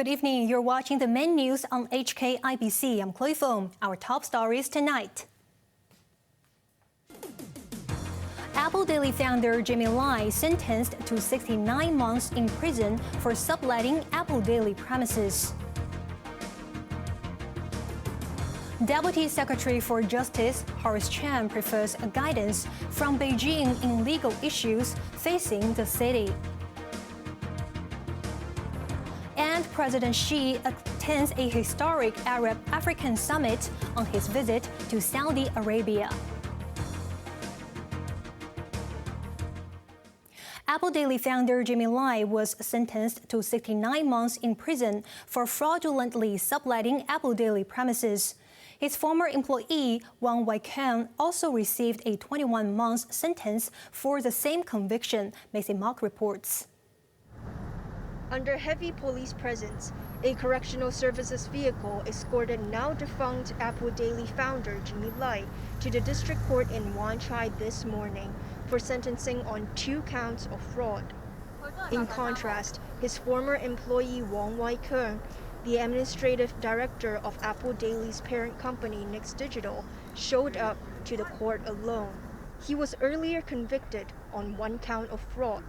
Good evening. You're watching the main news on HKIBC. I'm Chloe Feng. Our top stories tonight. Apple Daily founder Jimmy Lai sentenced to 69 months in prison for subletting Apple Daily premises. Deputy Secretary for Justice Horace Cheung prefers guidance from Beijing in legal issues facing the city. And President Xi attends a historic Arab-African summit on his visit to Saudi Arabia. Apple Daily founder Jimmy Lai was sentenced to 69 months in prison for fraudulently subletting Apple Daily premises. His former employee, Wang Weikeng, also received a 21-month sentence for the same conviction, Macy Mock reports. Under heavy police presence, a correctional services vehicle escorted now-defunct Apple Daily founder Jimmy Lai to the district court in Wan Chai this morning for sentencing on 2 counts of fraud. In contrast, his former employee Wang Weikeng, the administrative director of Apple Daily's parent company Nix Digital, showed up to the court alone. He was earlier convicted on 1 count of fraud.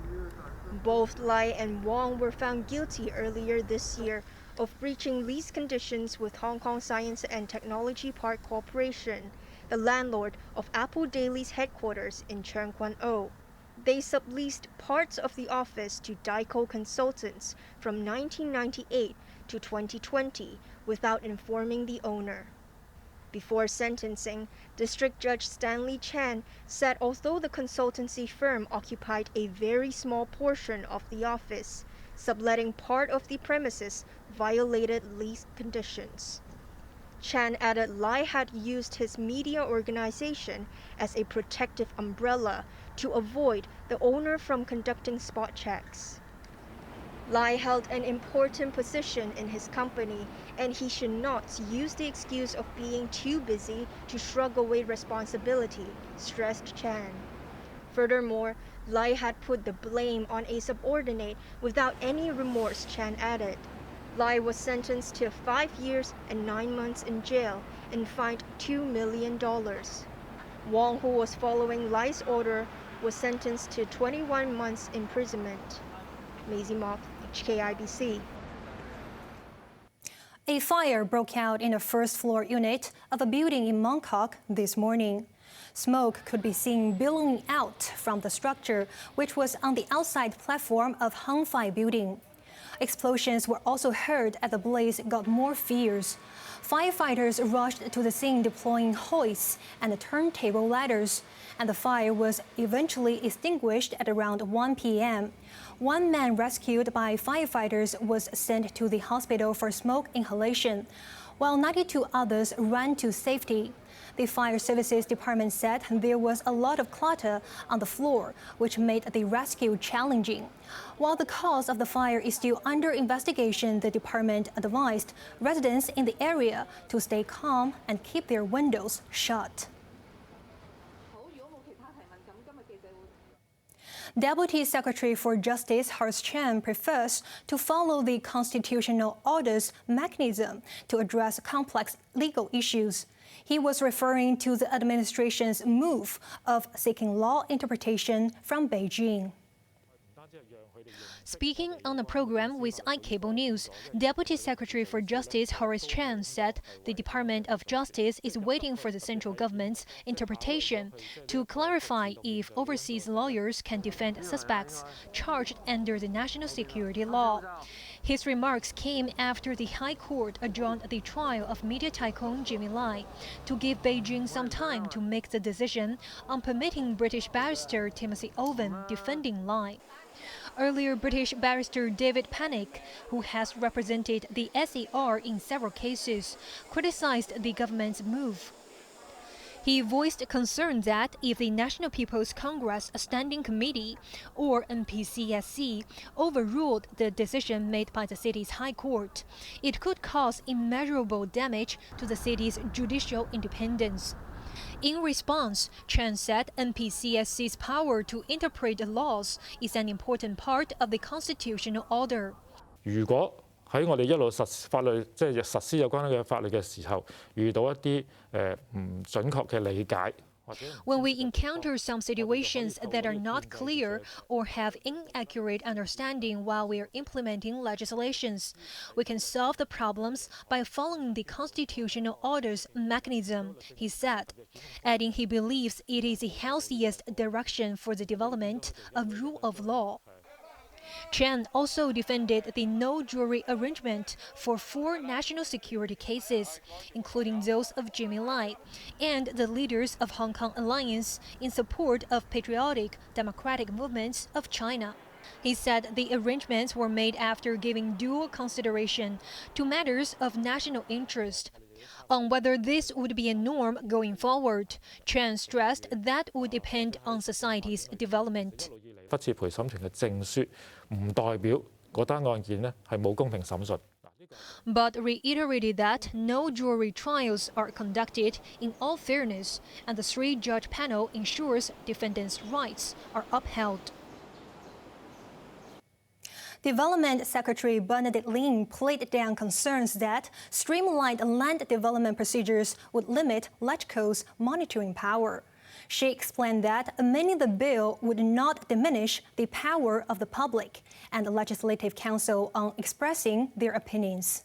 Both Lai and Wang were found guilty earlier this year of breaching lease conditions with Hong Kong Science and Technology Park Corporation, the landlord of Apple Daily's headquarters in Tseung Kwan O. They subleased parts of the office to Daiko Consultants from 1998 to 2020 without informing the owner. Before sentencing, District Judge Stanley Chan said although the consultancy firm occupied a very small portion of the office, subletting part of the premises violated lease conditions. Chan added Lai had used his media organization as a protective umbrella to avoid the owner from conducting spot checks. Lai held an important position in his company, and he should not use the excuse of being too busy to shrug away responsibility, stressed Chan. Furthermore, Lai had put the blame on a subordinate without any remorse, Chan added. Lai was sentenced to 5 years and 9 months in jail and fined $2 million. Wang, who was following Lai's order, was sentenced to 21 months imprisonment. Maisie Mock, HKIBC. A fire broke out in the first-floor unit of a building in Bangkok this morning. Smoke could be seen billowing out from the structure, which was on the outside platform of Hang Fai building. Explosions were also heard as the blaze got more fierce. Firefighters rushed to the scene deploying hoists and turntable ladders, and the fire was eventually extinguished at around 1 p.m. 1 man rescued by firefighters was sent to the hospital for smoke inhalation, while 92 others ran to safety. The Fire Services Department said there was a lot of clutter on the floor, which made the rescue challenging. While the cause of the fire is still under investigation, the department advised residents in the area to stay calm and keep their windows shut. Deputy Secretary for Justice Horace Cheung prefers to follow the constitutional order's mechanism to address complex legal issues. He was referring to the administration's move of seeking law interpretation from Beijing. Speaking on a program with HKIBC News, Deputy Secretary for Justice Horace Cheung said the Department of Justice is waiting for the central government's interpretation to clarify if overseas lawyers can defend suspects charged under the national security law. His remarks came after the High Court adjourned the trial of media tycoon Jimmy Lai to give Beijing some time to make the decision on permitting British barrister Timothy Owen defending Lai. Earlier, British barrister David Panic, who has represented the SAR in several cases, criticized the government's move. He voiced concern that if the National People's Congress Standing Committee, or NPCSC, overruled the decision made by the city's High Court, it could cause immeasurable damage to the city's judicial independence. In response, Chen said NPCSC's power to interpret laws is an important part of the constitutional order. 如果喺我哋一路法律即係實施有關嘅法律嘅時候，遇到一啲唔準確嘅理解。When we encounter some situations that are not clear or have inaccurate understanding while we are implementing legislations, we can solve the problems by following the constitutional orders mechanism, he said, adding he believes it is the healthiest direction for the development of rule of law. Chen also defended the no-jury arrangement for 4 national security cases, including those of Jimmy Lai, and the leaders of Hong Kong Alliance in support of patriotic democratic movements of China. He said the arrangements were made after giving due consideration to matters of national interest. On whether this would be a norm going forward, Chen stressed that would depend on society's development. 不設陪審團嘅證書唔代表嗰單案件呢係冇公平審訊。But reiterated that no jury trials are conducted in all fairness, and the 3-judge panel ensures defendants' rights are upheld. Development Secretary Bernadette Ling played down concerns that streamlined land development procedures would limit LegCo's monitoring power. She explained that amending the bill would not diminish the power of the public and the Legislative Council on expressing their opinions.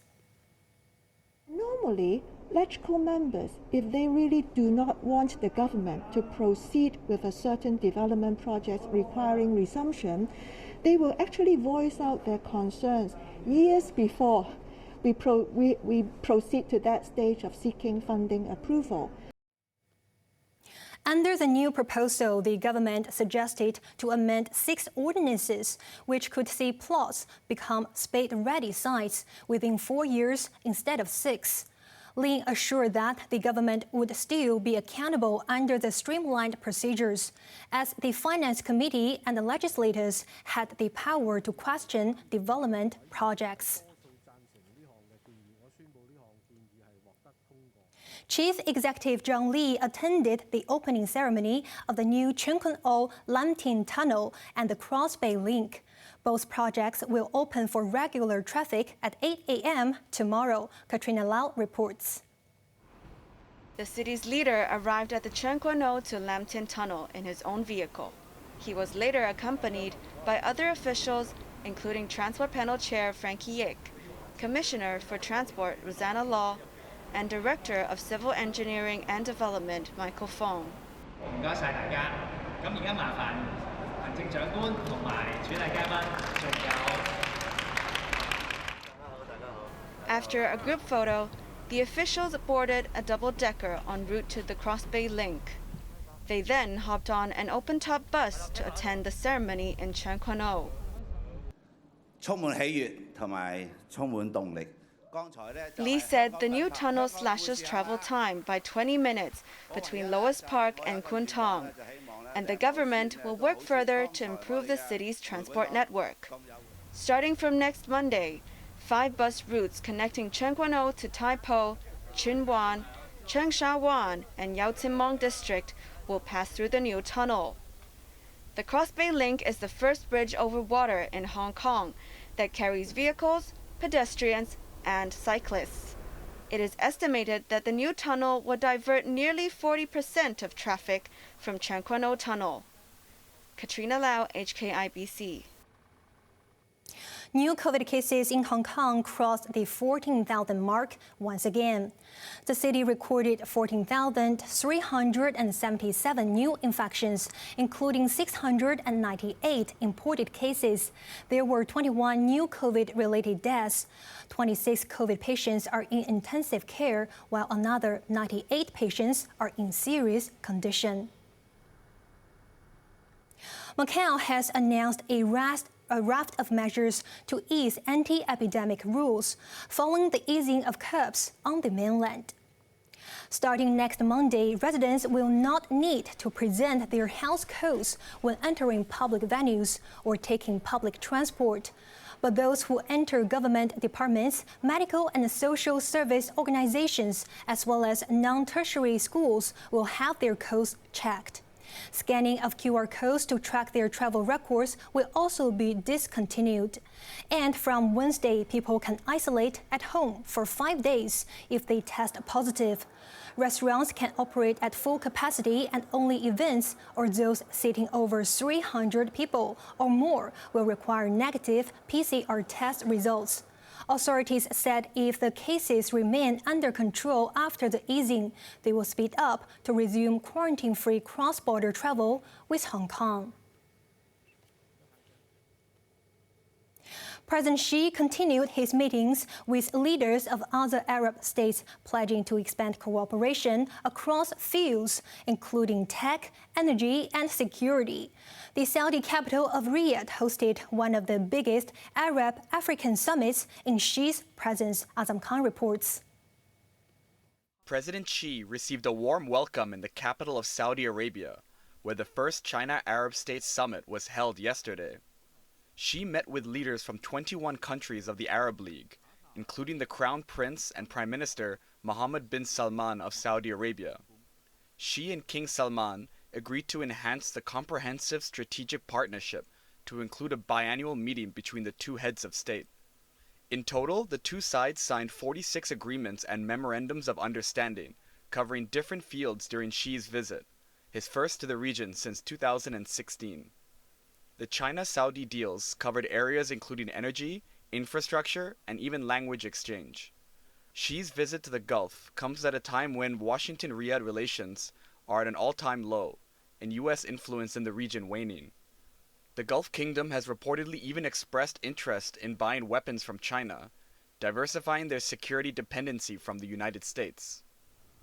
Normally, LegCo members, if they really do not want the government to proceed with a certain development project requiring resumption, they will actually voice out their concerns years before we proceed to that stage of seeking funding approval. Under the new proposal, the government suggested to amend 6 ordinances, which could see plots become spade-ready sites within 4 years instead of 6. Ling assured that the government would still be accountable under the streamlined procedures, as the Finance Committee and the legislators had the power to question development projects. Chief Executive Zhang Li attended the opening ceremony of the new Chun Kwun O Lam Tin Tunnel and the Cross Bay Link. Both projects will open for regular traffic at 8 a.m. tomorrow, Katrina Lau reports. The city's leader arrived at the Chun Kwun O to Lam Tin Tunnel in his own vehicle. He was later accompanied by other officials, including Transport Panel Chair Frankie Yik, Commissioner for Transport Rosanna Law, and Director of Civil Engineering and Development Michael Feng. After a group photo, the officials boarded a double-decker en route to the Cross Bay Link. They then hopped on an open-top bus to attend the ceremony in Chun Kwun O. 充滿喜悅同埋充滿動力。 Li said the new tunnel slashes travel time by 20 minutes between Lois Park and Kwun Tong, and the government will work further to improve the city's transport network. Starting from next Monday, 5 bus routes connecting Chun Kwun O to Tai Po, Tsuen Wan, Cheung Sha Wan, and Yau Tsin Mong district will pass through the new tunnel. The Cross Bay Link is the first bridge over water in Hong Kong that carries vehicles, pedestrians, and cyclists. It is estimated that the new tunnel will divert nearly 40% of traffic from Chun Kwun O Tunnel. Katrina Lau, HKIBC. New COVID cases in Hong Kong crossed the 14,000 mark once again. The city recorded 14,377 new infections, including 698 imported cases. There were 21 new COVID-related deaths. 26 COVID patients are in intensive care, while another 98 patients are in serious condition. Macau has announced a raft of measures to ease anti-epidemic rules, following the easing of curbs on the mainland. Starting next Monday, residents will not need to present their health codes when entering public venues or taking public transport. But those who enter government departments, medical and social service organizations, as well as non-tertiary schools will have their codes checked. Scanning of QR codes to track their travel records will also be discontinued. And from Wednesday, people can isolate at home for 5 days if they test positive. Restaurants can operate at full capacity, and only events or those seating over 300 people or more will require negative PCR test results. Authorities said if the cases remain under control after the easing, they will speed up to resume quarantine-free cross-border travel with Hong Kong. President Xi continued his meetings with leaders of other Arab states, pledging to expand cooperation across fields, including tech, energy, and security. The Saudi capital of Riyadh hosted one of the biggest Arab-African summits in Xi's presence, Azam Khan reports. President Xi received a warm welcome in the capital of Saudi Arabia, where the first China-Arab States Summit was held yesterday. Xi met with leaders from 21 countries of the Arab League, including the Crown Prince and Prime Minister Mohammed bin Salman of Saudi Arabia. Xi and King Salman agreed to enhance the comprehensive strategic partnership to include a biannual meeting between the two heads of state. In total, the two sides signed 46 agreements and memorandums of understanding, covering different fields during Xi's visit, his first to the region since 2016. The China-Saudi deals covered areas including energy, infrastructure, and even language exchange. Xi's visit to the Gulf comes at a time when Washington-Riyadh relations are at an all-time low, and U.S. influence in the region waning. The Gulf Kingdom has reportedly even expressed interest in buying weapons from China, diversifying their security dependency from the United States.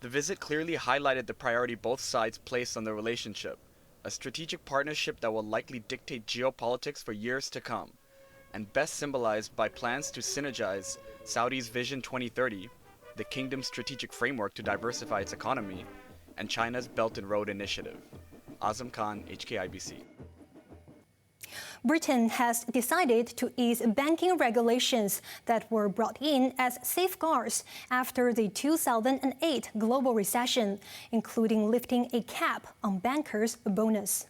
The visit clearly highlighted the priority both sides place on the relationship, a strategic partnership that will likely dictate geopolitics for years to come, and best symbolized by plans to synergize Saudi's Vision 2030, the kingdom's strategic framework to diversify its economy, and China's Belt and Road Initiative. Azam Khan, HKIBC. Britain has decided to ease banking regulations that were brought in as safeguards after the 2008 global recession, including lifting a cap on bankers' bonus.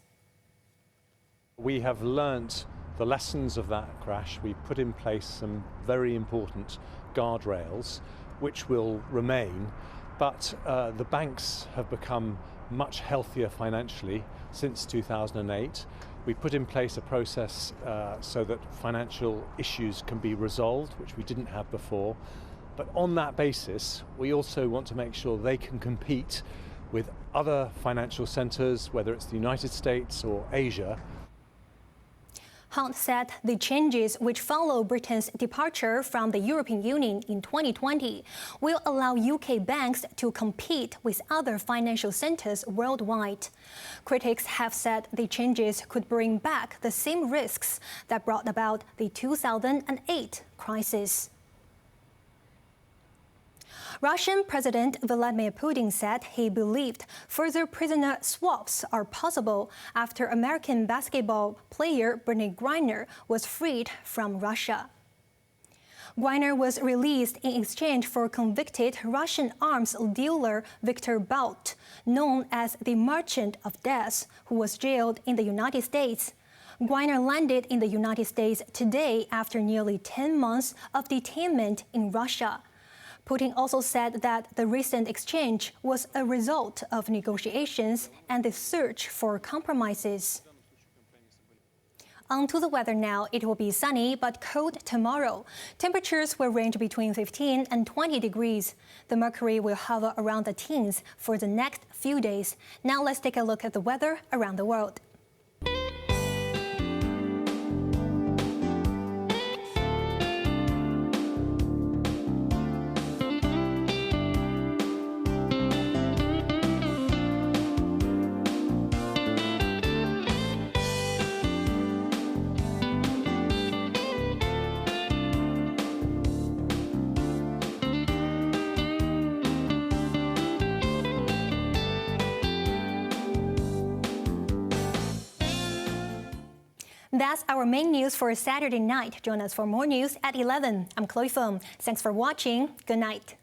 We have learnt the lessons of that crash. We put in place some very important guardrails which will remain, but the banks have become much healthier financially since 2008. We put in place a process so that financial issues can be resolved, which we didn't have before. But on that basis, we also want to make sure they can compete with other financial centres, whether it's the United States or Asia. Hunt said the changes which follow Britain's departure from the European Union in 2020 will allow UK banks to compete with other financial centres worldwide. Critics have said the changes could bring back the same risks that brought about the 2008 crisis. Russian President Vladimir Putin said he believed further prisoner swaps are possible after American basketball player Brittney Griner was freed from Russia. Griner was released in exchange for convicted Russian arms dealer Viktor Bout, known as the Merchant of Death, who was jailed in the United States. Griner landed in the United States today after nearly 10 months of detainment in Russia. Putin also said that the recent exchange was a result of negotiations and the search for compromises. On to the weather now. It will be sunny but cold tomorrow. Temperatures will range between 15 and 20 degrees. The mercury will hover around the teens for the next few days. Now let's take a look at the weather around the world. That's our main news for Saturday night. Join us for more news at 11. I'm Chloe Feng. Thanks for watching. Good night.